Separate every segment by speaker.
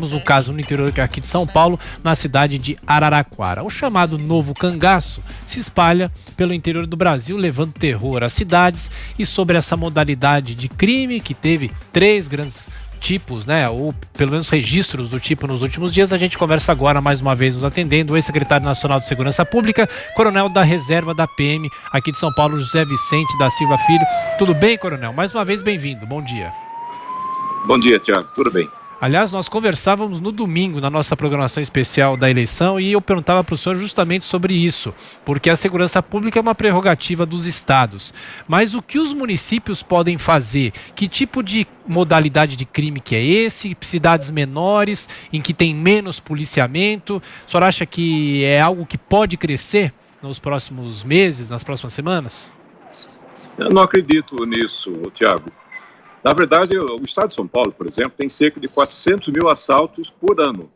Speaker 1: temos um caso no interior aqui de São Paulo, na cidade de Araraquara. O chamado novo cangaço se espalha pelo interior do Brasil, levando terror às cidades. E sobre essa modalidade de crime, que teve 3 grandes tipos, né, ou pelo menos registros do tipo nos últimos dias, a gente conversa agora, mais uma vez nos atendendo, o ex-secretário nacional de Segurança Pública, coronel da reserva da PM aqui de São Paulo, José Vicente da Silva Filho. Tudo bem, coronel? Mais uma vez, bem-vindo. Bom dia.
Speaker 2: Bom dia, Tiago. Tudo bem?
Speaker 1: Aliás, nós conversávamos no domingo na nossa programação especial da eleição e eu perguntava para o senhor justamente sobre isso, porque a segurança pública é uma prerrogativa dos estados. Mas o que os municípios podem fazer? Que tipo de modalidade de crime que é esse? Cidades menores, em que tem menos policiamento? O senhor acha que é algo que pode crescer nos próximos meses, nas próximas semanas?
Speaker 2: Eu não acredito nisso, Tiago. Na verdade, o estado de São Paulo, por exemplo, tem cerca de 400 mil assaltos por ano.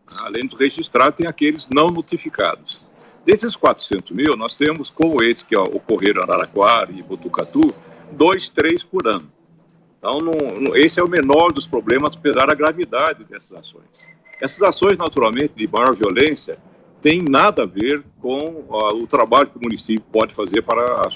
Speaker 2: Além dos registrados, tem aqueles não notificados. Desses 400 mil, nós temos, como esse que ocorreram em Araraquara e Botucatu, 2, 3 por ano. Então, esse é o menor dos problemas, apesar da gravidade dessas ações. Essas ações, naturalmente, de maior violência, têm nada a ver com o trabalho que o município pode fazer para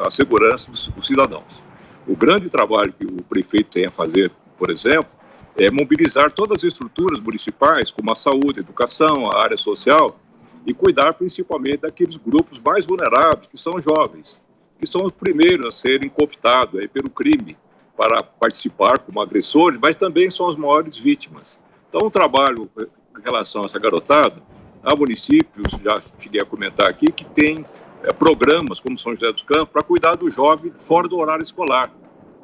Speaker 2: a segurança dos cidadãos. O grande trabalho que o prefeito tem a fazer, por exemplo, é mobilizar todas as estruturas municipais, como a saúde, a educação, a área social, e cuidar principalmente daqueles grupos mais vulneráveis, que são jovens, que são os primeiros a serem cooptados pelo crime para participar como agressores, mas também são as maiores vítimas. Então, o trabalho em relação a essa garotada, há municípios, já cheguei a comentar aqui, que tem programas como São José dos Campos para cuidar do jovem fora do horário escolar,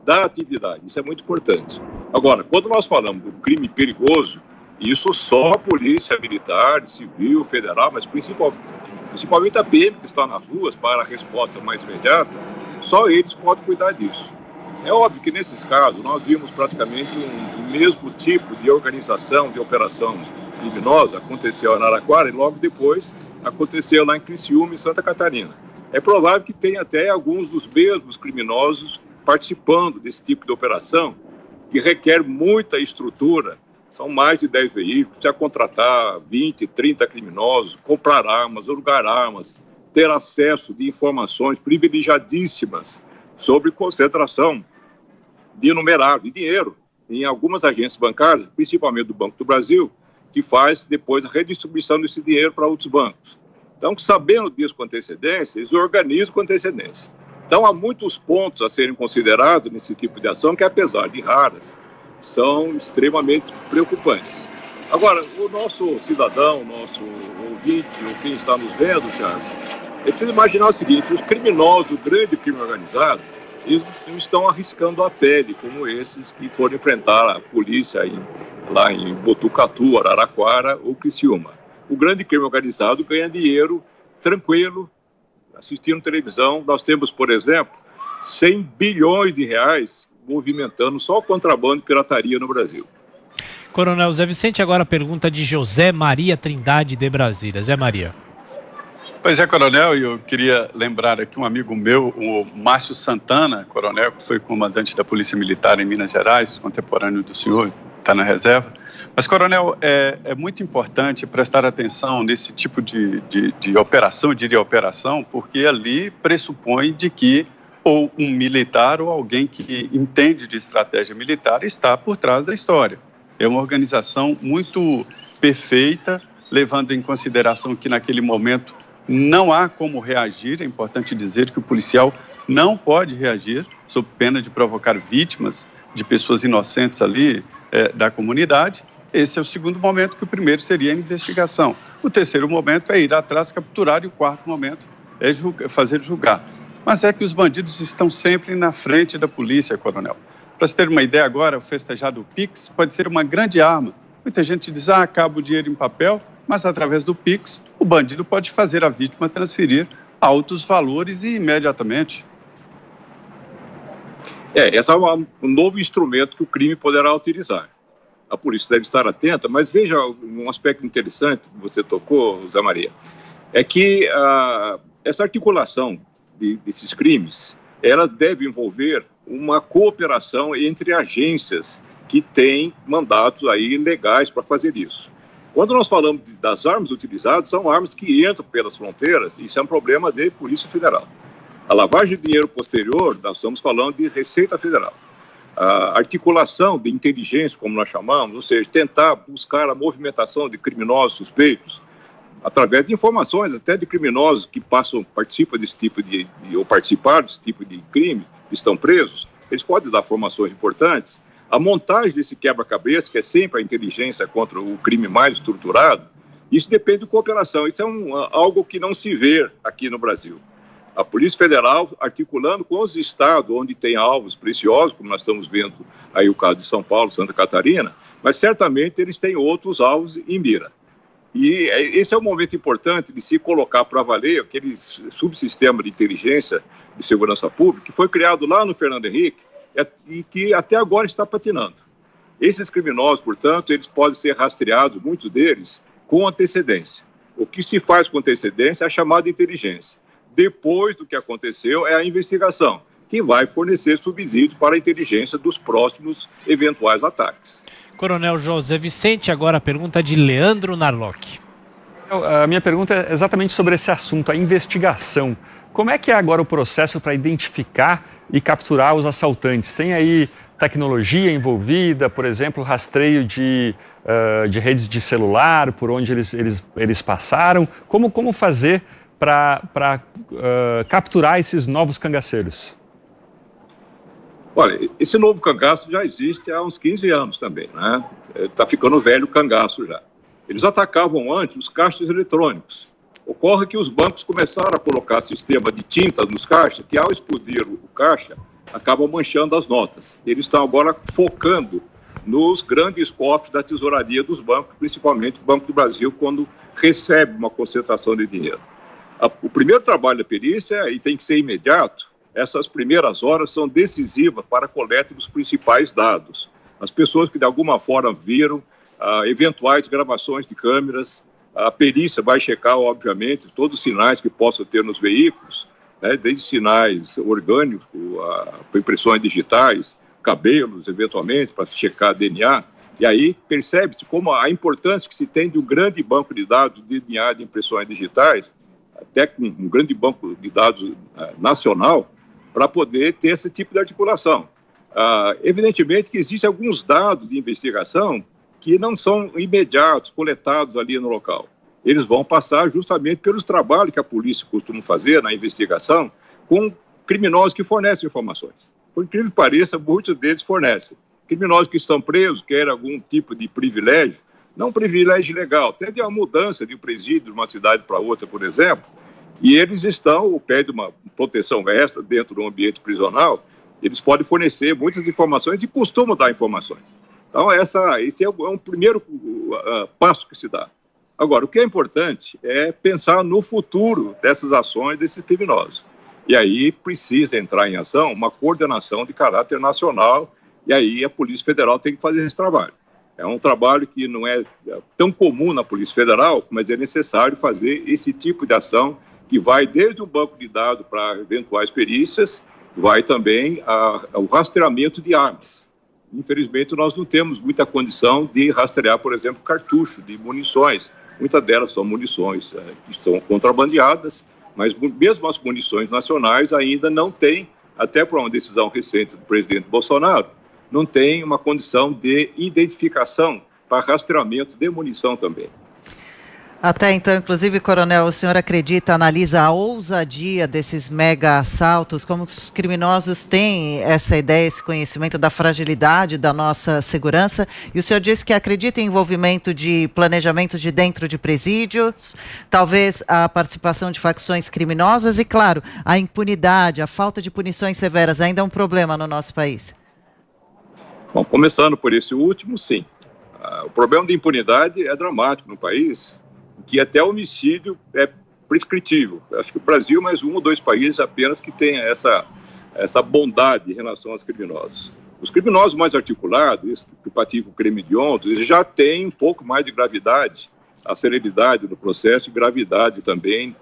Speaker 2: da atividade. Isso é muito importante. Agora, quando nós falamos do crime perigoso, isso só a polícia militar, civil, federal, mas principalmente a PM que está nas ruas para a resposta mais imediata, só eles podem cuidar disso. É óbvio que nesses casos nós vimos praticamente o mesmo tipo de organização, de operação criminosa aconteceu em Araraquara e logo depois aconteceu lá em Criciúma, em Santa Catarina. É provável que tenha até alguns dos mesmos criminosos participando desse tipo de operação, que requer muita estrutura. São mais de 10 veículos, precisa contratar 20, 30 criminosos, comprar armas, alugar armas, ter acesso de informações privilegiadíssimas sobre concentração de numerário, de dinheiro, em algumas agências bancárias, principalmente do Banco do Brasil, que faz depois a redistribuição desse dinheiro para outros bancos. Então, sabendo disso com antecedência, eles organizam com antecedência. Então, há muitos pontos a serem considerados nesse tipo de ação que, apesar de raras, são extremamente preocupantes. Agora, o nosso cidadão, o nosso ouvinte, ou quem está nos vendo, Thiago, é preciso imaginar o seguinte: os criminosos, o grande crime organizado, eles não estão arriscando a pele, como esses que foram enfrentar a polícia lá em Botucatu, Araraquara ou Criciúma. O grande crime organizado ganha dinheiro tranquilo, assistindo televisão. Nós temos, por exemplo, 100 bilhões de reais movimentando só o contrabando e pirataria no Brasil.
Speaker 1: Coronel Zé Vicente, agora a pergunta de José Maria Trindade de Brasília. Zé Maria.
Speaker 3: Pois é, coronel, eu queria lembrar aqui um amigo meu, o Márcio Santana, coronel, que foi comandante da Polícia Militar em Minas Gerais, contemporâneo do senhor, está na reserva. Mas, coronel, é muito importante prestar atenção nesse tipo de operação, eu diria operação, porque ali pressupõe de que ou um militar ou alguém que entende de estratégia militar está por trás da história. É uma organização muito perfeita, levando em consideração que naquele momento não há como reagir. É importante dizer que o policial não pode reagir sob pena de provocar vítimas de pessoas inocentes ali da comunidade. Esse é o segundo momento, que o primeiro seria a investigação. O terceiro momento é ir atrás, capturar, e o quarto momento é fazer julgar. Mas é que os bandidos estão sempre na frente da polícia, coronel. Para você ter uma ideia agora, o festejado Pix pode ser uma grande arma. Muita gente diz, acaba o dinheiro em papel, mas através do Pix, o bandido pode fazer a vítima transferir altos valores e imediatamente.
Speaker 2: Esse é um novo instrumento que o crime poderá utilizar. A polícia deve estar atenta, mas veja um aspecto interessante que você tocou, Zé Maria, é que essa articulação desses crimes, ela deve envolver uma cooperação entre agências que têm mandatos aí legais para fazer isso. Quando nós falamos das armas utilizadas, são armas que entram pelas fronteiras, e isso é um problema de Polícia Federal. A lavagem de dinheiro posterior, nós estamos falando de Receita Federal. A articulação de inteligência, como nós chamamos, ou seja, tentar buscar a movimentação de criminosos suspeitos, através de informações até de criminosos que participam desse tipo ou participaram desse tipo de crime, estão presos, eles podem dar informações importantes. A montagem desse quebra-cabeça, que é sempre a inteligência contra o crime mais estruturado, isso depende de cooperação. Isso é algo que não se vê aqui no Brasil. A Polícia Federal articulando com os estados onde tem alvos preciosos, como nós estamos vendo aí o caso de São Paulo, Santa Catarina, mas certamente eles têm outros alvos em mira. E esse é um momento importante de se colocar para valer aquele subsistema de inteligência de segurança pública que foi criado lá no Fernando Henrique e que até agora está patinando. Esses criminosos, portanto, eles podem ser rastreados, muitos deles, com antecedência. O que se faz com antecedência é a chamada inteligência. Depois do que aconteceu é a investigação, que vai fornecer subsídios para a inteligência dos próximos eventuais ataques.
Speaker 1: Coronel José Vicente, agora a pergunta de Leandro Narlock.
Speaker 4: A minha pergunta é exatamente sobre esse assunto, a investigação. Como é que é agora o processo para identificar e capturar os assaltantes? Tem aí tecnologia envolvida, por exemplo, rastreio de redes de celular, por onde eles passaram? Como fazer para capturar esses novos cangaceiros?
Speaker 2: Olha, esse novo cangaço já existe há uns 15 anos também, né? Está ficando velho o cangaço já. Eles atacavam antes os caixas eletrônicos. Ocorre que os bancos começaram a colocar sistema de tinta nos caixas, que ao explodir o caixa, acabam manchando as notas. Eles estão agora focando nos grandes cofres da tesouraria dos bancos, principalmente o Banco do Brasil, quando recebe uma concentração de dinheiro. O primeiro trabalho da perícia, e tem que ser imediato, essas primeiras horas são decisivas para a coleta dos principais dados. As pessoas que de alguma forma viram eventuais gravações de câmeras, a perícia vai checar, obviamente, todos os sinais que possam ter nos veículos, né, desde sinais orgânicos, impressões digitais, cabelos, eventualmente, para checar DNA. E aí percebe-se como a importância que se tem de um grande banco de dados de DNA de impressões digitais, até com um grande banco de dados nacional, para poder ter esse tipo de articulação. Evidentemente que existem alguns dados de investigação que não são imediatos, coletados ali no local. Eles vão passar justamente pelos trabalhos que a polícia costuma fazer na investigação com criminosos que fornecem informações. Por incrível que pareça, muitos deles fornecem. Criminosos que estão presos, querem algum tipo de privilégio, não privilégio legal, até de uma mudança de um presídio de uma cidade para outra, por exemplo, e eles estão, ao pé de uma proteção extra dentro do ambiente prisional, eles podem fornecer muitas informações e costumam dar informações. Então, esse é um primeiro passo que se dá. Agora, o que é importante é pensar no futuro dessas ações desses criminosos. E aí precisa entrar em ação uma coordenação de caráter nacional, e aí a Polícia Federal tem que fazer esse trabalho. É um trabalho que não é tão comum na Polícia Federal, mas é necessário fazer esse tipo de ação que vai desde o banco de dados para eventuais perícias, vai também ao rastreamento de armas. Infelizmente, nós não temos muita condição de rastrear, por exemplo, cartucho de munições. Muitas delas são munições que são contrabandeadas, mas mesmo as munições nacionais ainda não têm, até por uma decisão recente do presidente Bolsonaro, não tem uma condição de identificação para rastreamento de munição também.
Speaker 5: Até então, inclusive, coronel, o senhor acredita, analisa a ousadia desses mega assaltos, como os criminosos têm essa ideia, esse conhecimento da fragilidade da nossa segurança, e o senhor disse que acredita em envolvimento de planejamentos de dentro de presídios, talvez a participação de facções criminosas e, claro, a impunidade, a falta de punições severas ainda é um problema no nosso país.
Speaker 2: Bom, começando por esse último, sim. O problema da impunidade é dramático no país, que até o homicídio é prescritível. Acho que o Brasil é mais um ou dois países apenas que tem essa bondade em relação aos criminosos. Os criminosos mais articulados, que praticam o crime de ontem, eles já têm um pouco mais de gravidade, a celeridade do processo e gravidade também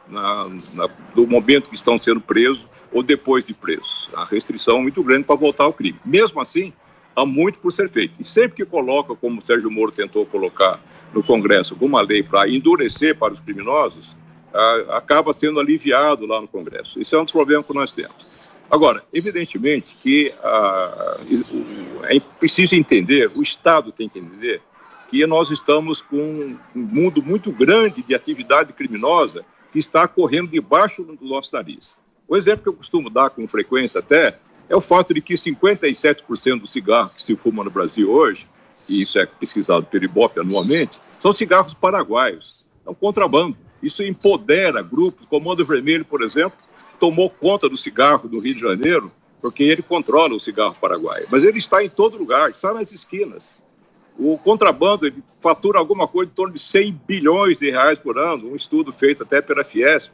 Speaker 2: do momento que estão sendo presos ou depois de presos. A restrição é muito grande para voltar ao crime. Mesmo assim, há muito por ser feito. E sempre que coloca, como o Sérgio Moro tentou colocar no Congresso, alguma lei para endurecer para os criminosos, acaba sendo aliviado lá no Congresso. Esse é um dos problemas que nós temos. Agora, evidentemente que é preciso entender, o Estado tem que entender, que nós estamos com um mundo muito grande de atividade criminosa que está correndo debaixo do nosso nariz. O exemplo que eu costumo dar com frequência até é o fato de que 57% do cigarro que se fuma no Brasil hoje, e isso é pesquisado pelo Ibope anualmente, são cigarros paraguaios. É um contrabando. Isso empodera grupos. O Comando Vermelho, por exemplo, tomou conta do cigarro do Rio de Janeiro, porque ele controla o cigarro paraguaio. Mas ele está em todo lugar, está nas esquinas. O contrabando, ele fatura alguma coisa em torno de 100 bilhões de reais por ano, um estudo feito até pela Fiesp.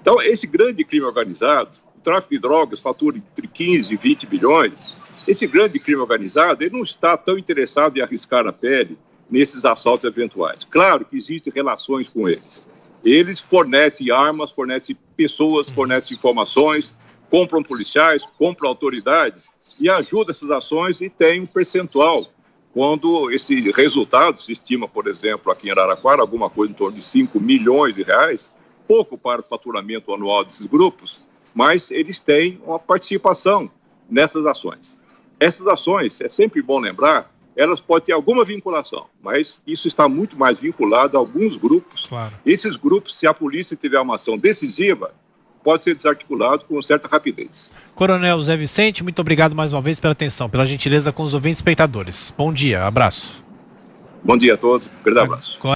Speaker 2: Então, esse grande crime organizado, o tráfico de drogas fatura entre 15 e 20 bilhões, esse grande crime organizado, ele não está tão interessado em arriscar a pele nesses assaltos eventuais. Claro que existem relações com eles. Eles fornecem armas, fornecem pessoas, fornecem informações, compram policiais, compram autoridades e ajudam essas ações e tem um percentual. Quando esse resultado se estima, por exemplo, aqui em Araraquara, alguma coisa em torno de 5 milhões de reais, pouco para o faturamento anual desses grupos, mas eles têm uma participação nessas ações. Essas ações, é sempre bom lembrar, elas podem ter alguma vinculação, mas isso está muito mais vinculado a alguns grupos.
Speaker 1: Claro.
Speaker 2: Esses grupos, se a polícia tiver uma ação decisiva, pode ser desarticulado com certa rapidez.
Speaker 1: Coronel Zé Vicente, muito obrigado mais uma vez pela atenção, pela gentileza com os ouvintes e espectadores. Bom dia, abraço.
Speaker 2: Bom dia a todos, grande abraço.